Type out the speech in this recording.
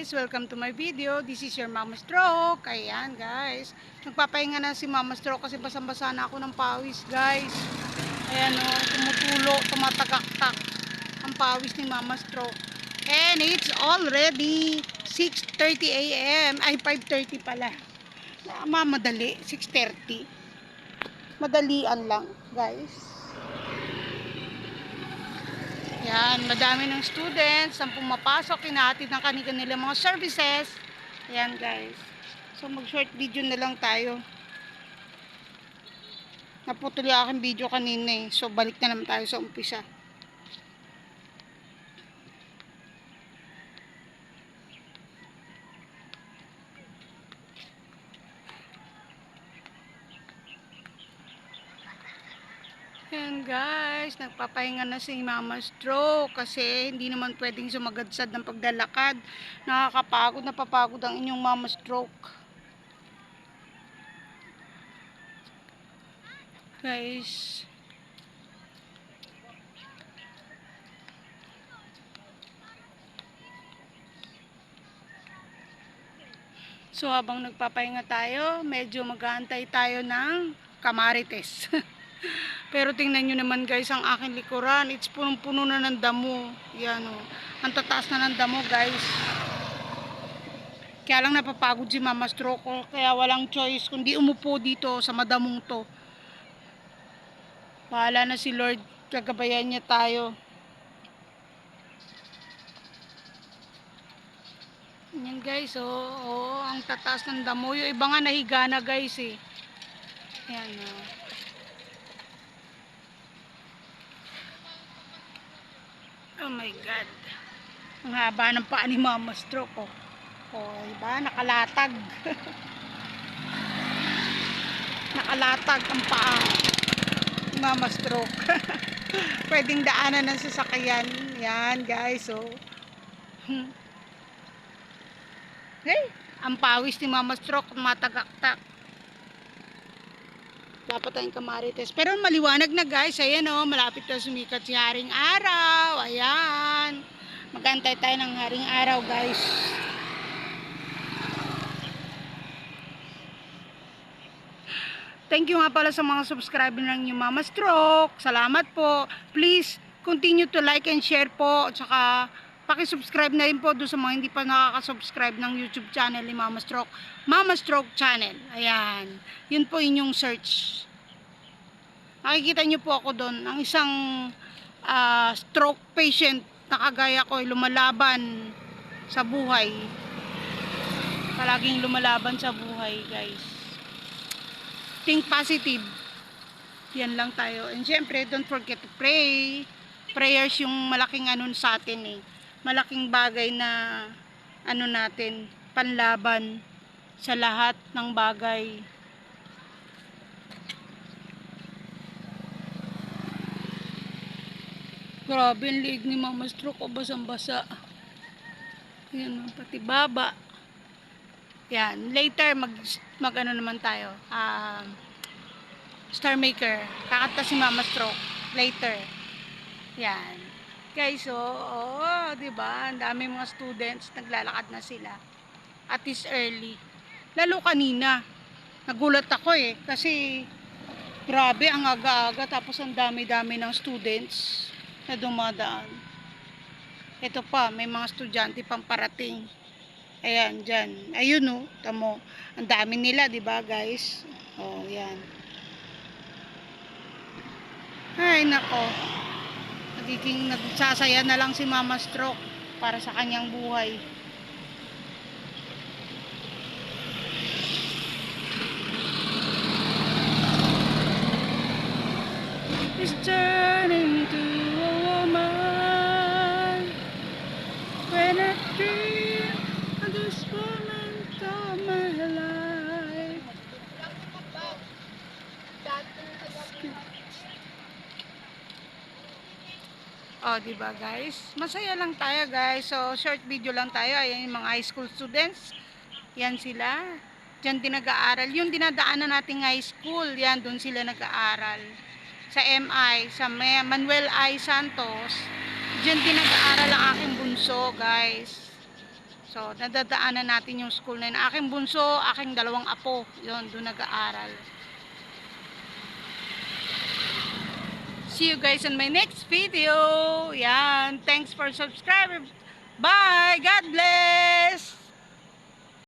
guys, welcome to my video. This is your Mama Stroke. Ayan guys, nagpapahinga na si Mama Stroke kasi basang-basa na ako ng pawis guys. Ayan o, tumutulo, tumatagaktak ang pawis ni Mama Stroke. And it's already 6:30 AM. Ay, 5:30 pala. Madali, 6:30. Madalian lang guys. Yan, madami ng students ang pumapasok, hinahatid ng kanilang mga services. Ayan guys. So mag short video na lang tayo. Naputol yung aking video kanina eh. So balik na naman tayo sa umpisa. Ayan guys, nagpapahinga na si Mama Stroke kasi hindi naman pwedeng sumagadsad ng paglalakad. Nakakapagod, napapagod ang inyong Mama Stroke. Guys. So habang nagpapahinga tayo, medyo mag-aantay tayo ng kamarites. Pero tingnan nyo naman guys, ang aking likuran, it's punong-puno na ng damo. Yan o. Ang tataas na ng damo guys. Kaya lang napapagod si Mama Stroke ko. Kaya walang choice kundi umupo dito sa madamong to. Bahala na si Lord. Gagabayan niya tayo. Yan guys oh, ang tataas ng damo. Yung iba nga nahiga na guys eh. Yan o. Oh my God. Ang haba ng paa ni Mama Stroke oh. Oh, diba? Nakalatag. Nakalatag ang paa ni Mama Stroke. Pwedeng daanan ng sasakyan. Yan guys oh. Hey, ang pawis ni Mama Stroke matagaktak. Dapat tayong kamarites. Pero maliwanag na guys. Ayan o. Malapit na sumikat si Haring Araw. Ayan. Magantay tayo ng Haring Araw guys. Thank you nga pala sa mga subscriber ng yung Mama Stroke. Salamat po. Please continue to like and share po. At saka paki-subscribe na rin po doon sa mga hindi pa nakaka-subscribe ng YouTube channel ni Mama Stroke. Mama Stroke Channel. Ayan. Yun po inyong search. Makikita nyo po ako doon. Ang isang stroke patient na kagaya ko ay lumalaban sa buhay. Palaging lumalaban sa buhay guys. Think positive. Yan lang tayo. And syempre, don't forget to pray. Prayers yung malaking ano sa atin eh. Malaking bagay na ano natin, panlaban sa lahat ng bagay. Grabe ang liig ni Mama Stroke o basang-basa. Yan, pati baba. Yan, later mag ano naman tayo. Star Maker. Kakanta si Mama Stroke later. Yan. Guys, oh, 'di ba? Ang dami mga students naglalakad na sila. At is early. Lalo kanina. Nagulat ako eh kasi grabe ang aga-aga tapos ang dami-dami ng students na dumadaan. Ito pa, may mga estudyante pang parating. Ayan, dyan. Ayun o, tamo. Ang dami nila, di ba guys? Oh, yan. Ay, nako. Nagsasaya na lang si Mama Stroke para sa kanyang buhay. It's turning to a woman when I dream of this moment of my life. Oh, diba guys? Masaya lang tayo guys. So, short video lang tayo. Ayan yung mga high school students. Yan sila. Diyan din nag-aaral. Yung dinadaanan nating high school, yan, doon sila nag-aaral. Sa MI, sa Manuel I. Santos. Diyan din nag-aaral ang aking bunso guys. So, nadadaanan natin yung school na yun. Aking bunso, aking dalawang apo, yun, doon nag-aaral. See you guys on my next video. Yan, thanks for subscribing. Bye! God bless!